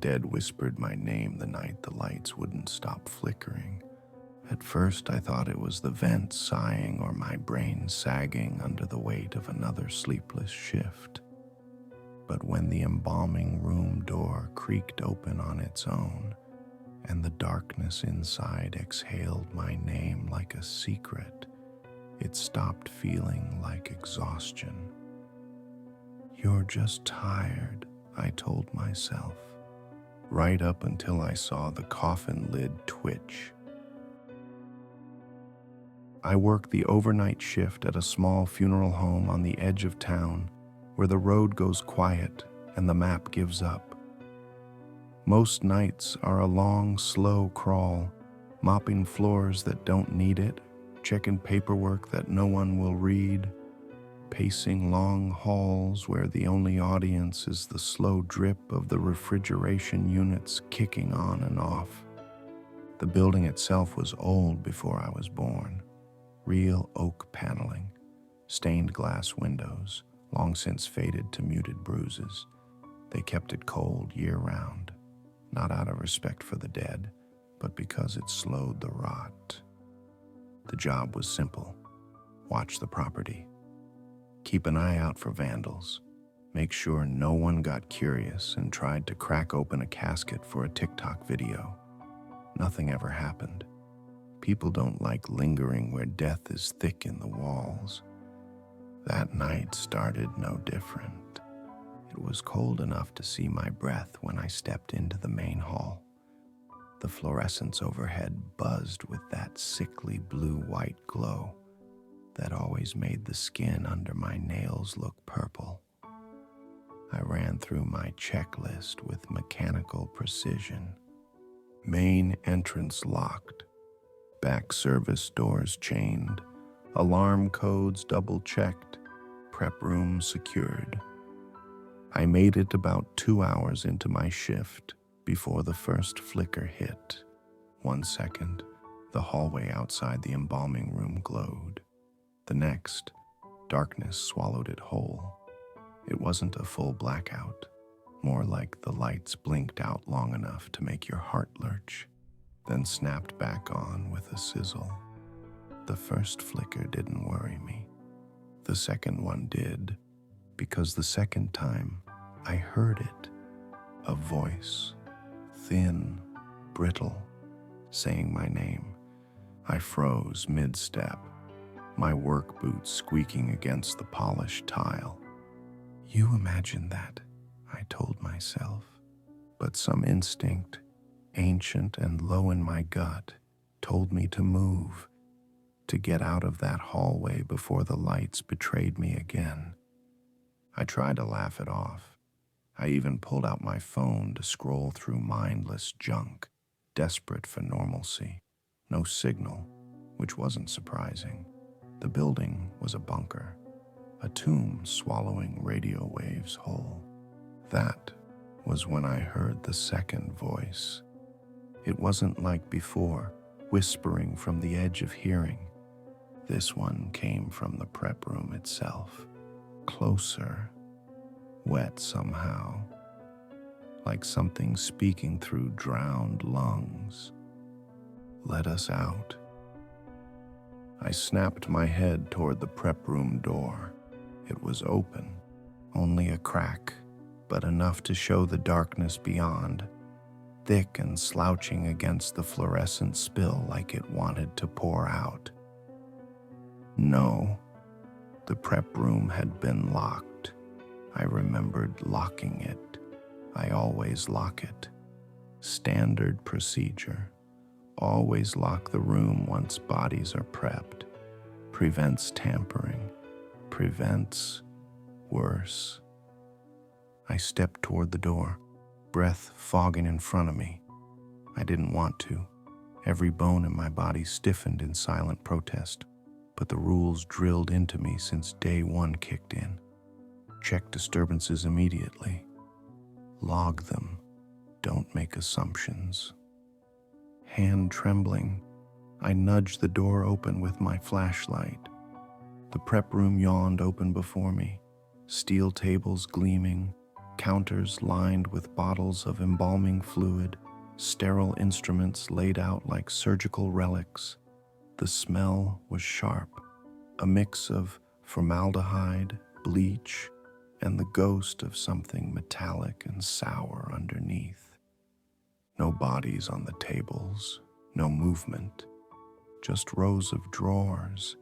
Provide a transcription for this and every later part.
dead whispered my name the night the lights wouldn't stop flickering. At first, I thought it was the vents sighing or my brain sagging under the weight of another sleepless shift. But when the embalming room door creaked open on its own, and the darkness inside exhaled my name like a secret, it stopped feeling like exhaustion. "You're just tired," I told myself, right up until I saw the coffin lid twitch. I worked the overnight shift at a small funeral home on the edge of town where the road goes quiet and the map gives up. Most nights are a long, slow crawl, mopping floors that don't need it, checking paperwork that no one will read, pacing long halls where the only audience is the slow drip of the refrigeration units kicking on and off. The building itself was old before I was born. Real oak paneling, stained glass windows, long since faded to muted bruises. They kept it cold year-round, not out of respect for the dead, but because it slowed the rot. The job was simple. Watch the property. Keep an eye out for vandals. Make sure no one got curious and tried to crack open a casket for a TikTok video. Nothing ever happened. People don't like lingering where death is thick in the walls. That night started no different. It was cold enough to see my breath when I stepped into the main hall. The fluorescents overhead buzzed with that sickly blue-white glow that always made the skin under my nails look purple. I ran through my checklist with mechanical precision. Main entrance locked. Back service doors chained, alarm codes double-checked, prep room secured. I made it about 2 hours into my shift before the first flicker hit. 1 second, the hallway outside the embalming room glowed. The next, darkness swallowed it whole. It wasn't a full blackout, more like the lights blinked out long enough to make your heart lurch, then snapped back on with a sizzle. The first flicker didn't worry me. The second one did, because the second time I heard it. A voice, thin, brittle, saying my name. I froze mid-step, my work boots squeaking against the polished tile. "You imagine that," I told myself, but some instinct, ancient and low in my gut, told me to move, to get out of that hallway before the lights betrayed me again. I tried to laugh it off. I even pulled out my phone to scroll through mindless junk, desperate for normalcy. No signal, which wasn't surprising. The building was a bunker, a tomb swallowing radio waves whole. That was when I heard the second voice. It wasn't like before, whispering from the edge of hearing. This one came from the prep room itself, closer, wet somehow, like something speaking through drowned lungs. "Let us out." I snapped my head toward the prep room door. It was open, only a crack, but enough to show the darkness beyond, thick and slouching against the fluorescent spill like it wanted to pour out. No, the prep room had been locked. I remembered locking it. I always lock it. Standard procedure. Always lock the room once bodies are prepped. Prevents tampering. Prevents worse. I stepped toward the door, breath fogging in front of me. I didn't want to. Every bone in my body stiffened in silent protest, but the rules drilled into me since day one kicked in. Check disturbances immediately. Log them. Don't make assumptions. Hand trembling, I nudged the door open with my flashlight. The prep room yawned open before me, steel tables gleaming, counters lined with bottles of embalming fluid, sterile instruments laid out like surgical relics. The smell was sharp, a mix of formaldehyde, bleach, and the ghost of something metallic and sour underneath. No bodies on the tables, no movement, just rows of drawers,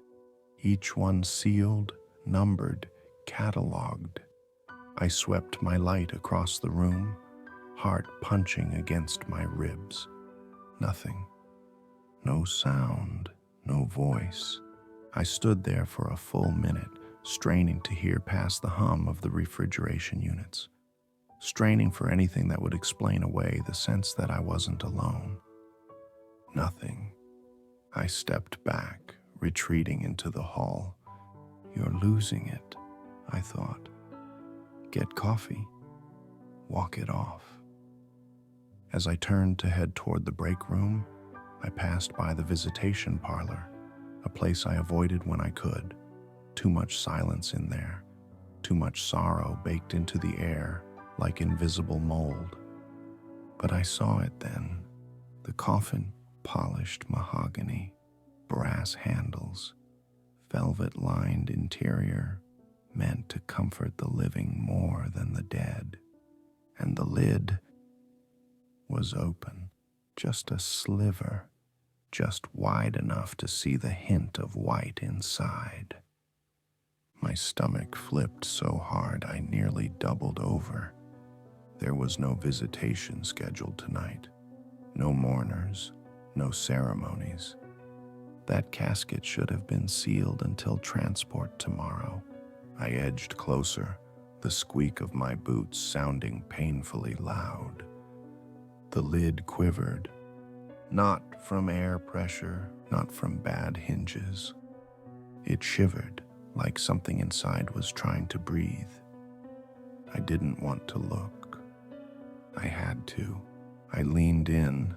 each one sealed, numbered, catalogued. I swept my light across the room, heart punching against my ribs. Nothing. No sound, no voice. I stood there for a full minute, straining to hear past the hum of the refrigeration units, straining for anything that would explain away the sense that I wasn't alone. Nothing. I stepped back, retreating into the hall. You're losing it, I thought. Get coffee. Walk it off. As I turned to head toward the break room, I passed by the visitation parlor, a place I avoided when I could. Too much silence in there, too much sorrow baked into the air like invisible mold. But I saw it then. The coffin, polished mahogany, brass handles, velvet-lined interior, meant to comfort the living more than the dead. And the lid was open, just a sliver, just wide enough to see the hint of white inside. My stomach flipped so hard I nearly doubled over. There was no visitation scheduled tonight, no mourners, no ceremonies. That casket should have been sealed until transport tomorrow. I edged closer, the squeak of my boots sounding painfully loud. The lid quivered, not from air pressure, not from bad hinges. It shivered, like something inside was trying to breathe. I didn't want to look. I had to. I leaned in,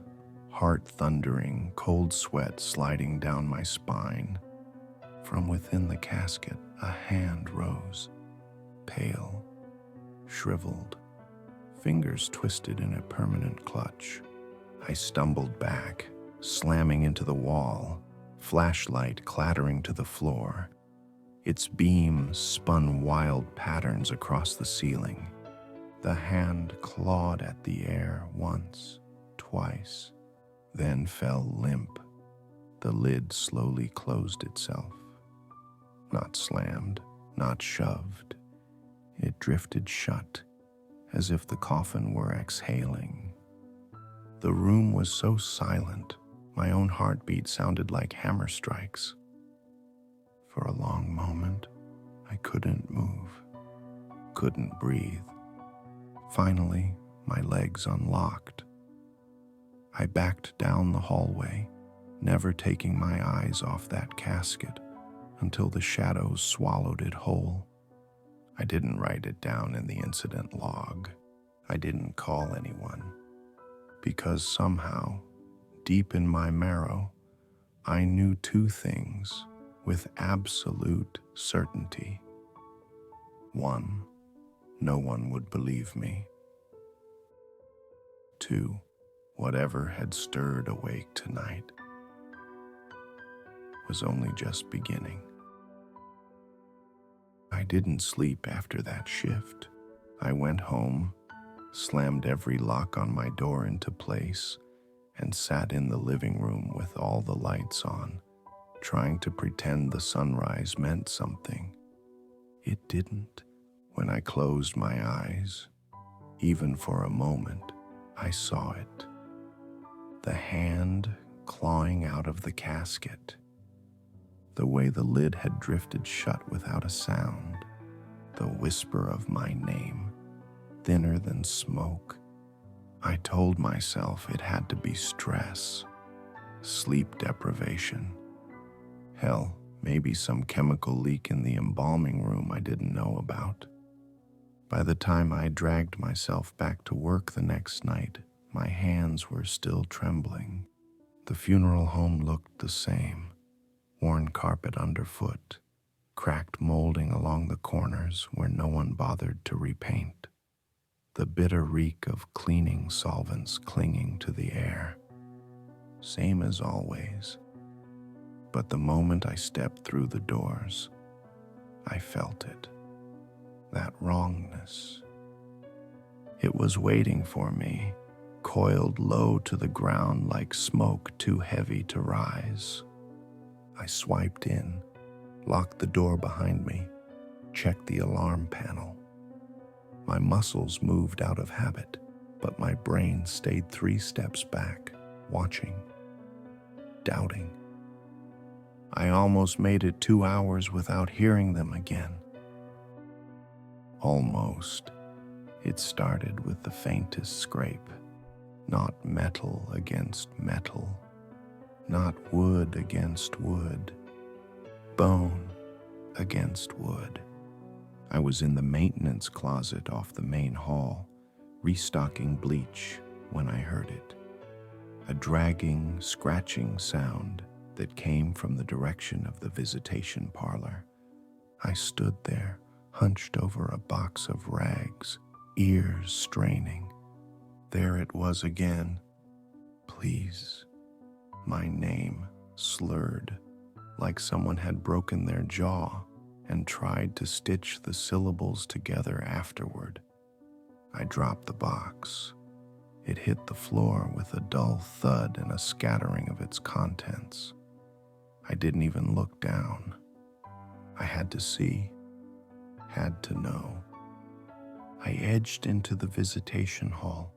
heart thundering, cold sweat sliding down my spine. From within the casket, a hand rose, pale, shriveled, fingers twisted in a permanent clutch. I stumbled back, slamming into the wall, flashlight clattering to the floor. Its beam spun wild patterns across the ceiling. The hand clawed at the air once, twice, then fell limp. The lid slowly closed itself. Not slammed, not shoved. It drifted shut, as if the coffin were exhaling. The room was so silent, my own heartbeat sounded like hammer strikes. For a long moment, I couldn't move, couldn't breathe. Finally, my legs unlocked. I backed down the hallway, never taking my eyes off that casket until the shadows swallowed it whole. I didn't write it down in the incident log. I didn't call anyone. Because somehow, deep in my marrow, I knew two things with absolute certainty. One, no one would believe me. Two, whatever had stirred awake tonight was only just beginning. I didn't sleep after that shift. I went home, slammed every lock on my door into place, and sat in the living room with all the lights on, trying to pretend the sunrise meant something. It didn't. When I closed my eyes, even for a moment, I saw it. The hand clawing out of the casket. The way the lid had drifted shut without a sound. The whisper of my name, thinner than smoke. I told myself it had to be stress, sleep deprivation. Hell, maybe some chemical leak in the embalming room I didn't know about. By the time I dragged myself back to work the next night, my hands were still trembling. The funeral home looked the same. Worn carpet underfoot, cracked molding along the corners where no one bothered to repaint. the bitter reek of cleaning solvents clinging to the air. Same as always. But the moment I stepped through the doors, I felt it. That wrongness. It was waiting for me, coiled low to the ground like smoke too heavy to rise. I swiped in, locked the door behind me, checked the alarm panel. My muscles moved out of habit, but my brain stayed 3 steps back, watching, doubting. I almost made it 2 hours without hearing them again. Almost. It started with the faintest scrape, not metal against metal, not wood against wood, bone against wood. I was in the maintenance closet off the main hall, restocking bleach when I heard it. A dragging, scratching sound that came from the direction of the visitation parlor. I stood there, hunched over a box of rags, ears straining. There it was again. Please. My name, slurred, like someone had broken their jaw and tried to stitch the syllables together afterward. I dropped the box. It hit the floor with a dull thud and a scattering of its contents. I didn't even look down. I had to see, had to know. I edged into the visitation hall.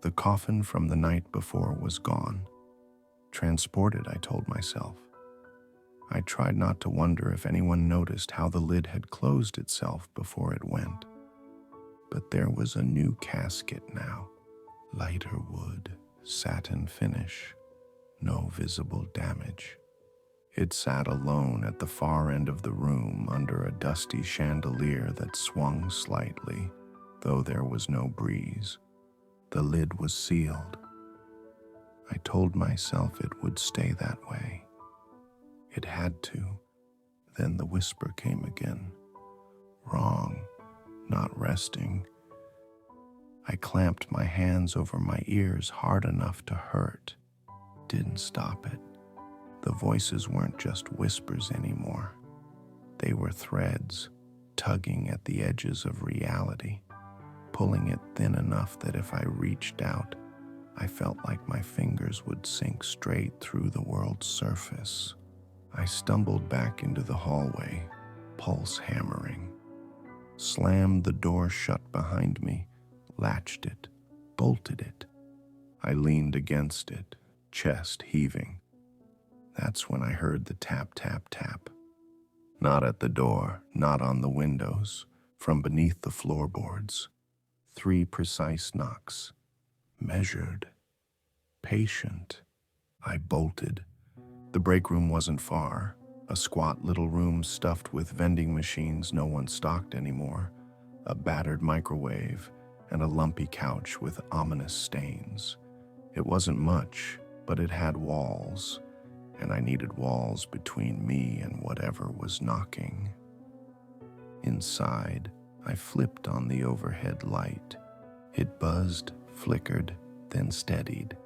The coffin from the night before was gone. Transported, I told myself. I tried not to wonder if anyone noticed how the lid had closed itself before it went. But there was a new casket now. Lighter wood, satin finish, no visible damage. It sat alone at the far end of the room under a dusty chandelier that swung slightly, though there was no breeze. The lid was sealed. I told myself it would stay that way. It had to. Then the whisper came again. Wrong, not resting. I clamped my hands over my ears hard enough to hurt. Didn't stop it. The voices weren't just whispers anymore. They were threads, tugging at the edges of reality, pulling it thin enough that if I reached out, I felt like my fingers would sink straight through the world's surface. I stumbled back into the hallway, pulse hammering, slammed the door shut behind me, latched it, bolted it. I leaned against it, chest heaving. That's when I heard the tap, tap, tap. Not at the door, not on the windows, from beneath the floorboards. 3 precise knocks. Measured. Patient. I bolted. The break room wasn't far. A squat little room stuffed with vending machines no one stocked anymore, a battered microwave, and a lumpy couch with ominous stains. It wasn't much, but it had walls, and I needed walls between me and whatever was knocking. Inside, I flipped on the overhead light. It buzzed, flickered, then steadied.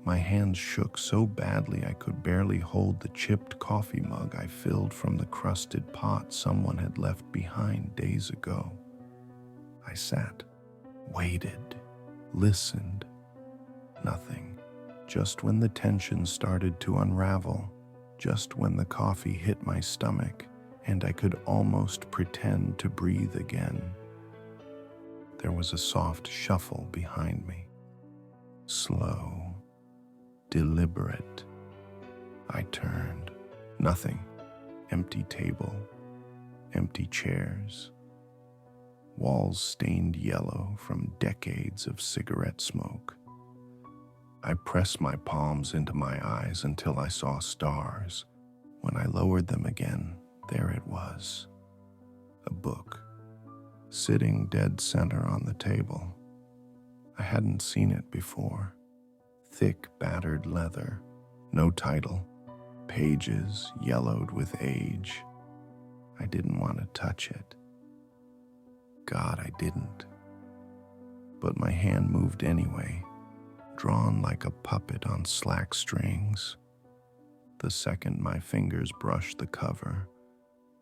My hands shook so badly I could barely hold the chipped coffee mug I filled from the crusted pot someone had left behind days ago. I sat, waited, listened. Nothing. Just when the tension started to unravel, just when the coffee hit my stomach and I could almost pretend to breathe again, there was a soft shuffle behind me. Slow, deliberate. I turned. Nothing. Empty table, empty chairs, walls stained yellow from decades of cigarette smoke. I pressed my palms into my eyes until I saw stars. When I lowered them again, there it was. A book, sitting dead center on the table. I hadn't seen it before. Thick, battered leather, no title, pages yellowed with age. I didn't want to touch it. God, I didn't. but my hand moved anyway, drawn like a puppet on slack strings. The second my fingers brushed the cover,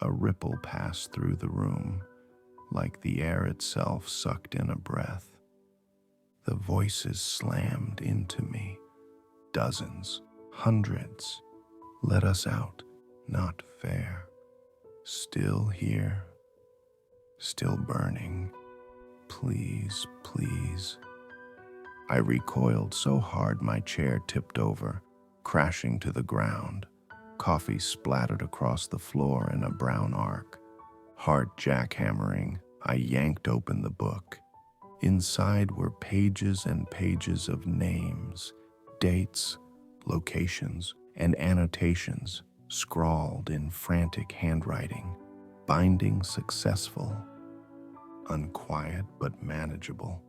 a ripple passed through the room, like the air itself sucked in a breath. The voices slammed into me, dozens, hundreds. Let us out, not fair. Still here, still burning. Please, please. I recoiled so hard my chair tipped over, crashing to the ground. Coffee splattered across the floor in a brown arc. Heart jackhammering, I yanked open the book. Inside were pages and pages of names, dates, locations, and annotations scrawled in frantic handwriting. Binding successful. Unquiet but manageable.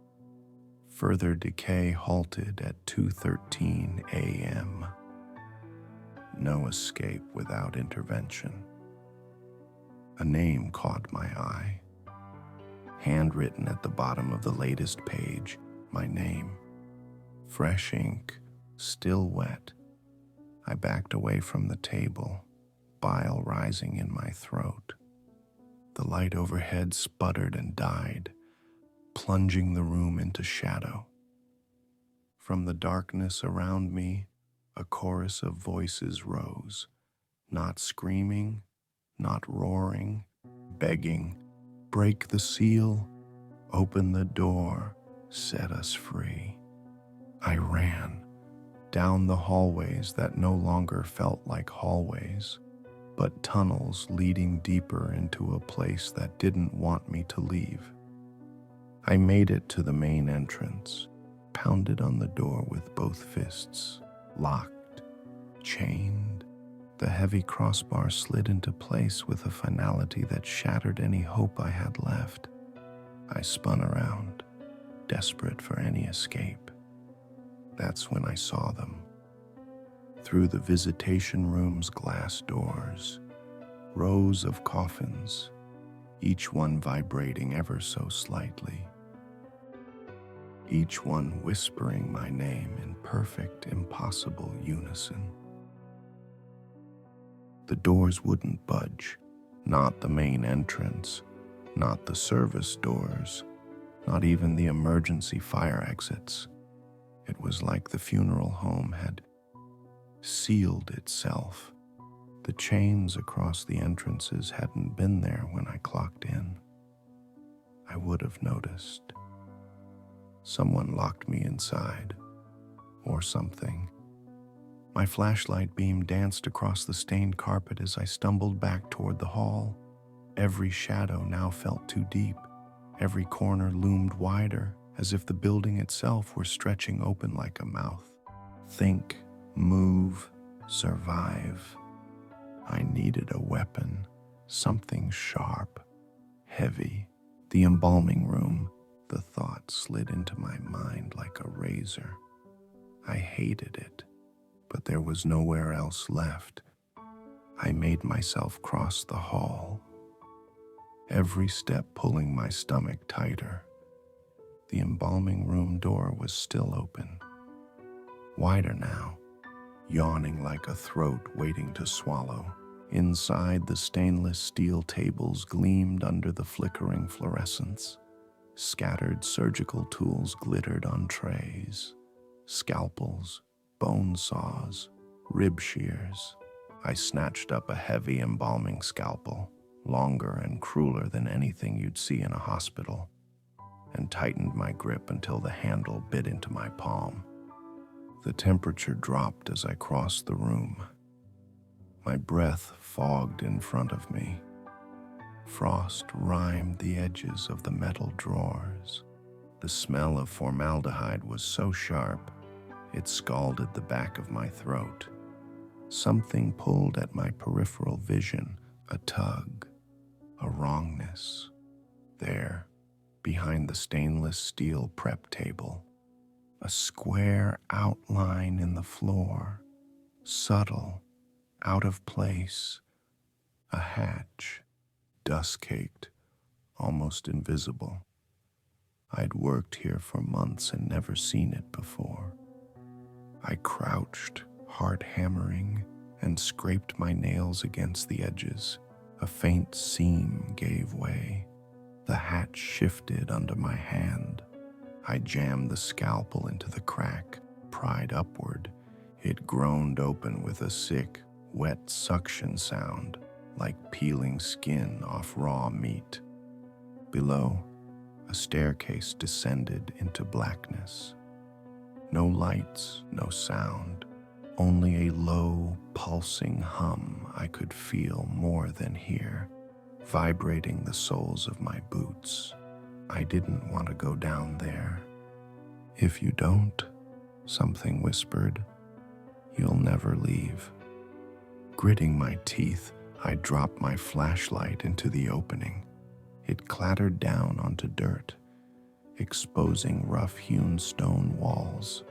Further decay halted at 2:13 a.m. No escape without intervention. A name caught my eye. Handwritten at the bottom of the latest page, my name. Fresh ink, still wet. I backed away from the table, bile rising in my throat. The light overhead sputtered and died, plunging the room into shadow. From the darkness around me, a chorus of voices rose, not screaming, not roaring, begging, break the seal, open the door, set us free. I ran, down the hallways that no longer felt like hallways, but tunnels leading deeper into a place that didn't want me to leave. I made it to the main entrance, pounded on the door with both fists, locked, chained. The heavy crossbar slid into place with a finality that shattered any hope I had left. I spun around, desperate for any escape. That's when I saw them. Through the visitation room's glass doors, rows of coffins, each one vibrating ever so slightly. Each one whispering my name in perfect, impossible unison. The doors wouldn't budge, not the main entrance, not the service doors, not even the emergency fire exits. It was like the funeral home had sealed itself. The chains across the entrances hadn't been there when I clocked in. I would have noticed. Someone locked me inside, or something. My flashlight beam danced across the stained carpet as I stumbled back toward the hall. Every shadow now felt too deep. Every corner loomed wider, as if the building itself were stretching open like a mouth. Think, move, survive. I needed a weapon, something sharp, heavy. The embalming room, the thought slid into my mind like a razor. I hated it, but there was nowhere else left. I made myself cross the hall, every step pulling my stomach tighter. The embalming room door was still open, wider now, yawning like a throat waiting to swallow. Inside, the stainless steel tables gleamed under the flickering fluorescence. Scattered surgical tools glittered on trays. Scalpels, bone saws, rib shears. I snatched up a heavy embalming scalpel, longer and crueler than anything you'd see in a hospital, and tightened my grip until the handle bit into my palm. The temperature dropped as I crossed the room. My breath fogged in front of me. Frost rimed the edges of the metal drawers. The smell of formaldehyde was so sharp, it scalded the back of my throat. Something pulled at my peripheral vision, a tug, a wrongness. There, behind the stainless steel prep table, a square outline in the floor, subtle, out of place, a hatch, dust-caked, almost invisible. I'd worked here for months and never seen it before. I crouched, heart hammering, and scraped my nails against the edges. A faint seam gave way. The hatch shifted under my hand. I jammed the scalpel into the crack, pried upward. It groaned open with a sick, wet suction sound, like peeling skin off raw meat. Below, a staircase descended into blackness. No lights, no sound, only a low, pulsing hum I could feel more than hear, vibrating the soles of my boots. I didn't want to go down there. If you don't, something whispered, you'll never leave. Gritting my teeth, I dropped my flashlight into the opening. It clattered down onto dirt, exposing rough-hewn stone walls,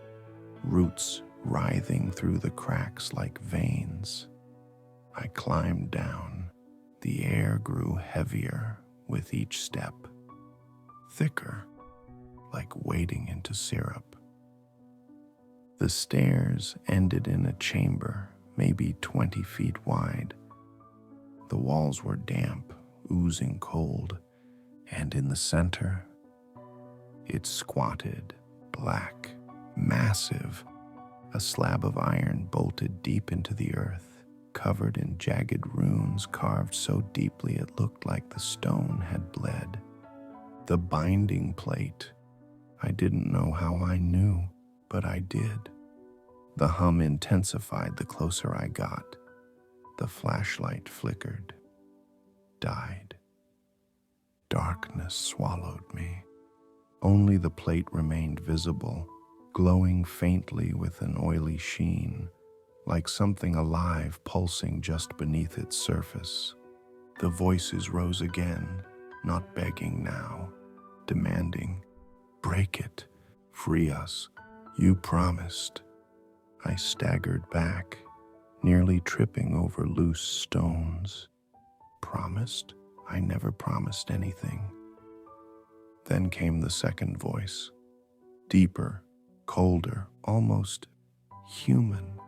roots writhing through the cracks like veins. I climbed down. The air grew heavier with each step, thicker, like wading into syrup. The stairs ended in a chamber, maybe 20 feet wide. The walls were damp, oozing cold, and in the center, it squatted, black, massive, a slab of iron bolted deep into the earth, covered in jagged runes carved so deeply it looked like the stone had bled. The binding plate, I didn't know how I knew, but I did. The hum intensified the closer I got. The flashlight flickered, died. Darkness swallowed me. Only the plate remained visible, glowing faintly with an oily sheen, like something alive pulsing just beneath its surface. The voices rose again, not begging now, demanding, "Break it, free us, you promised." I staggered back, nearly tripping over loose stones. Promised? I never promised anything. Then came the second voice, deeper, colder, almost human.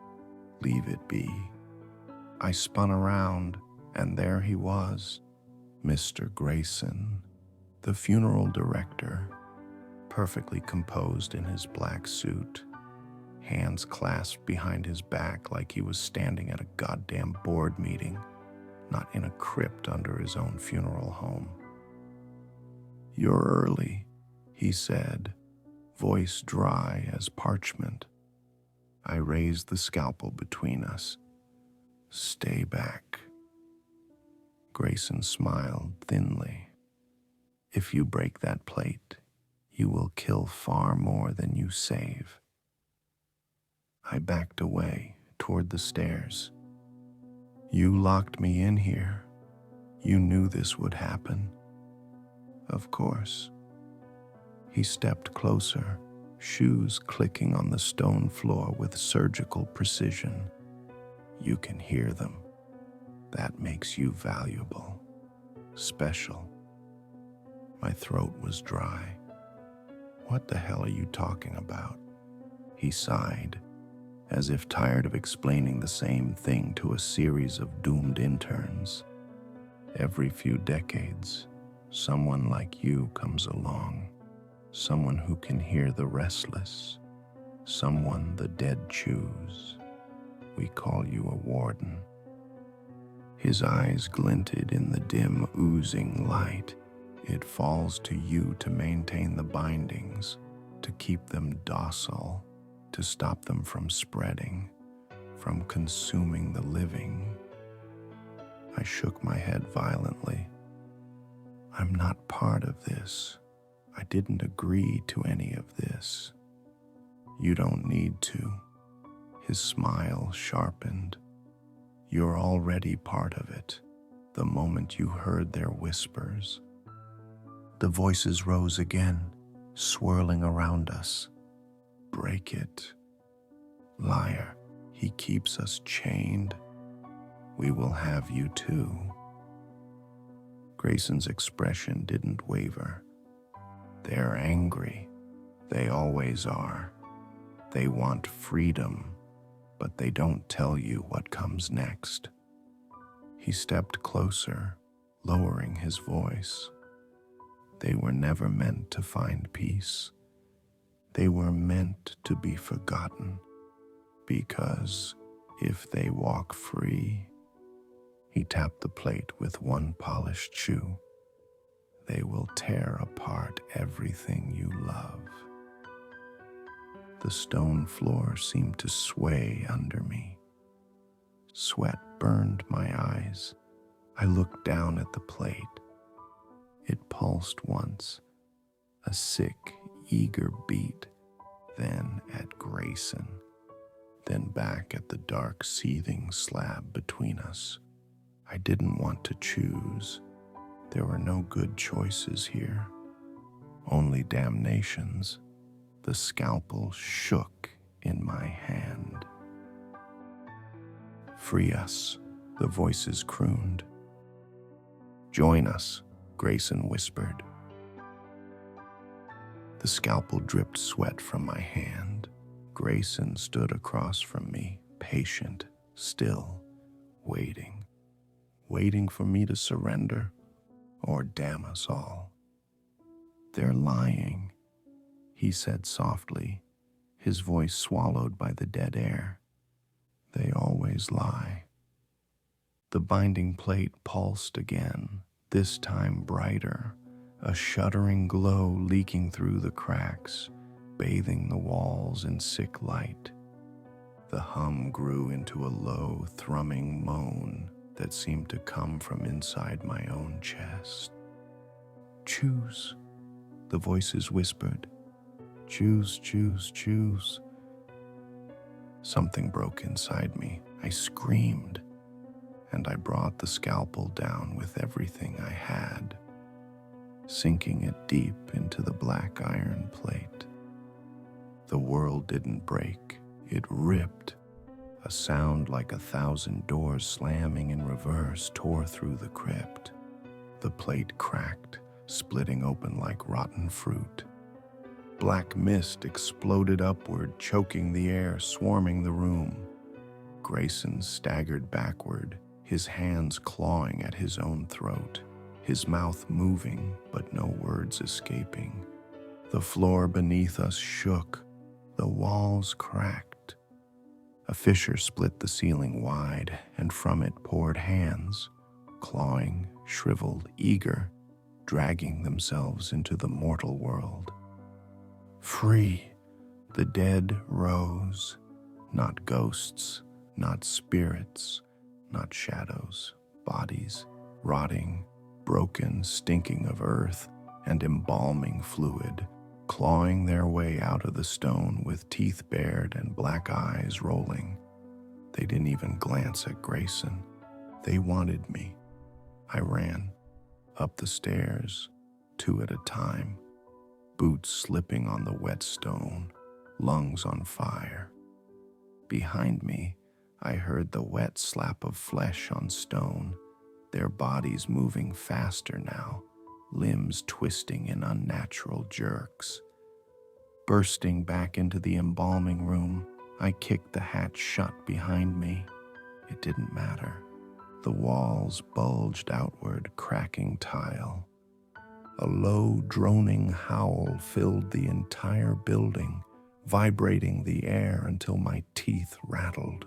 "Leave it be." I spun around, and there he was, Mr. Grayson, the funeral director, perfectly composed in his black suit, hands clasped behind his back like he was standing at a goddamn board meeting, not in a crypt under his own funeral home. "You're early," he said, voice dry as parchment. I raised the scalpel between us. "Stay back." Grayson smiled thinly. "If you break that plate, you will kill far more than you save." I backed away toward the stairs. "You locked me in here. You knew this would happen." "Of course." He stepped closer, shoes clicking on the stone floor with surgical precision. "You can hear them. That makes you valuable, special." My throat was dry. "What the hell are you talking about?" He sighed, as if tired of explaining the same thing to a series of doomed interns. "Every few decades, someone like you comes along, someone who can hear the restless, someone the dead choose. We call you a warden." His eyes glinted in the dim, oozing light. "It falls to you to maintain the bindings, to keep them docile, to stop them from spreading, from consuming the living." I shook my head violently. "I'm not part of this. I didn't agree to any of this." "You don't need to." His smile sharpened. "You're already part of it, the moment you heard their whispers." The voices rose again, swirling around us. "Break it. Liar, he keeps us chained. We will have you too." Grayson's expression didn't waver. They're angry. They always are. They want freedom, but they don't tell you what comes next. He stepped closer, lowering his voice. They were never meant to find peace. They were meant to be forgotten, because if they walk free, he tapped the plate with one polished shoe, they will tear apart everything you love. The stone floor seemed to sway under me. Sweat burned my eyes. I looked down at the plate. It pulsed once, a sick, eager beat, then at Grayson, then back at the dark, seething slab between us. I didn't want to choose. There were no good choices here, only damnations. The scalpel shook in my hand. "Free us," the voices crooned. "Join us," Grayson whispered. The scalpel dripped sweat from my hand. Grayson stood across from me, patient, still, waiting for me to surrender or damn us all. "They're lying," he said softly, his voice swallowed by the dead air. "They always lie." The binding plate pulsed again, this time brighter, a shuddering glow leaking through the cracks, bathing the walls in sick light. The hum grew into a low, thrumming moan that seemed to come from inside my own chest. "Choose," the voices whispered. "Choose, choose, choose." Something broke inside me. I screamed, and I brought the scalpel down with everything I had, sinking it deep into the black iron plate. The world didn't break, it ripped. A sound like 1,000 doors slamming in reverse tore through the crypt. The plate cracked, splitting open like rotten fruit. Black mist exploded upward, choking the air, swarming the room. Grayson staggered backward, his hands clawing at his own throat, his mouth moving, but no words escaping. The floor beneath us shook, the walls cracked. A fissure split the ceiling wide, and from it poured hands, clawing, shriveled, eager, dragging themselves into the mortal world. Free! The dead rose, not ghosts, not spirits, not shadows, bodies, rotting, broken, stinking of earth and embalming fluid, clawing their way out of the stone with teeth bared and black eyes rolling. They didn't even glance at Grayson. They wanted me. I ran, up the stairs, 2 at a time, boots slipping on the wet stone, lungs on fire. Behind me, I heard the wet slap of flesh on stone, their bodies moving faster now, limbs twisting in unnatural jerks. Bursting back into the embalming room, I kicked the hatch shut behind me. It didn't matter. The walls bulged outward, cracking tile. A low, droning howl filled the entire building, vibrating the air until my teeth rattled.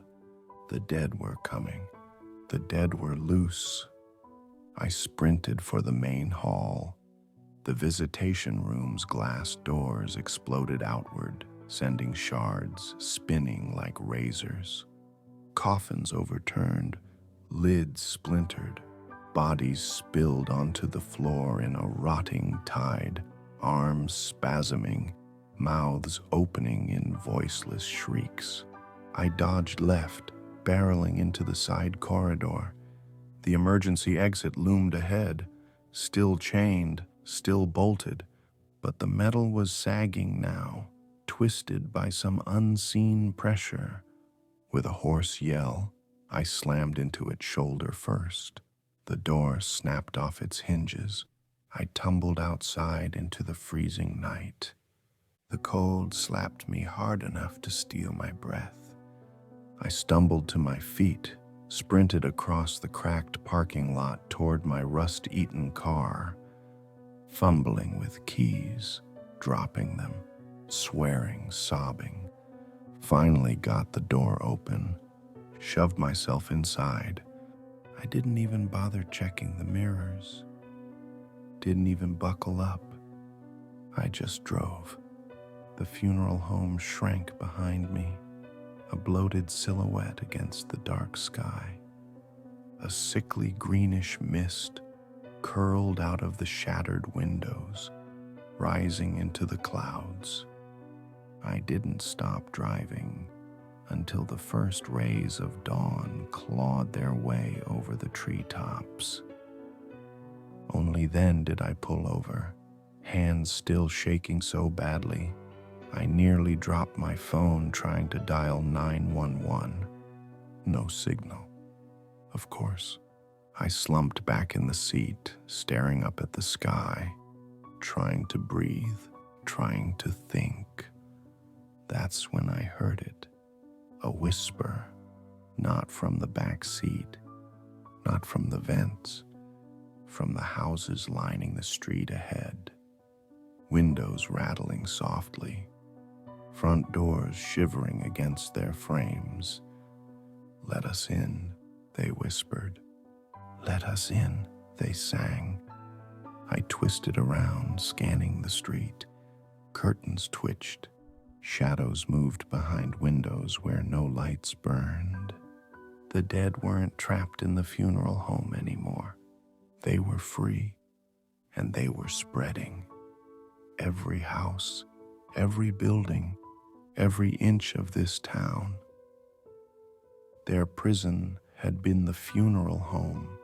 The dead were coming. The dead were loose. I sprinted for the main hall. The visitation room's glass doors exploded outward, sending shards spinning like razors. Coffins overturned, lids splintered, bodies spilled onto the floor in a rotting tide, arms spasming, mouths opening in voiceless shrieks. I dodged left, barreling into the side corridor. The emergency exit loomed ahead, still chained, still bolted, but the metal was sagging now, twisted by some unseen pressure. With a hoarse yell, I slammed into it shoulder first. The door snapped off its hinges. I tumbled outside into the freezing night. The cold slapped me hard enough to steal my breath. I stumbled to my feet, sprinted across the cracked parking lot toward my rust-eaten car, fumbling with keys, dropping them, swearing, sobbing. Finally got the door open, shoved myself inside. I didn't even bother checking the mirrors. Didn't even buckle up. I just drove. The funeral home shrank behind me, a bloated silhouette against the dark sky. A sickly greenish mist curled out of the shattered windows, rising into the clouds. I didn't stop driving until the first rays of dawn clawed their way over the treetops. Only then did I pull over, hands still shaking so badly, I nearly dropped my phone trying to dial 911. No signal. Of course. I slumped back in the seat, staring up at the sky, trying to breathe, trying to think. That's when I heard it. A whisper, not from the back seat, not from the vents, from the houses lining the street ahead. Windows rattling softly, front doors shivering against their frames. "Let us in," they whispered. "Let us in," they sang. I twisted around, scanning the street. Curtains twitched. Shadows moved behind windows where no lights burned. The dead weren't trapped in the funeral home anymore. They were free, and they were spreading. Every house, every building, every inch of this town. Their prison had been the funeral home.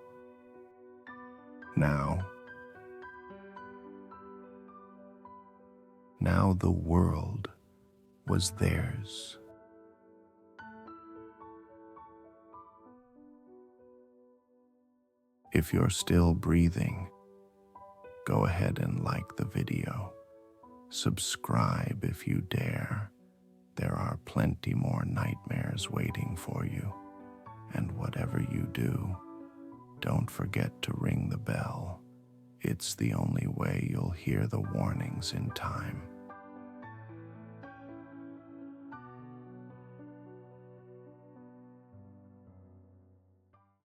Now the world was theirs. If you're still breathing, go ahead and like the video. Subscribe if you dare. There are plenty more nightmares waiting for you. And whatever you do, don't forget to ring the bell. It's the only way you'll hear the warnings in time.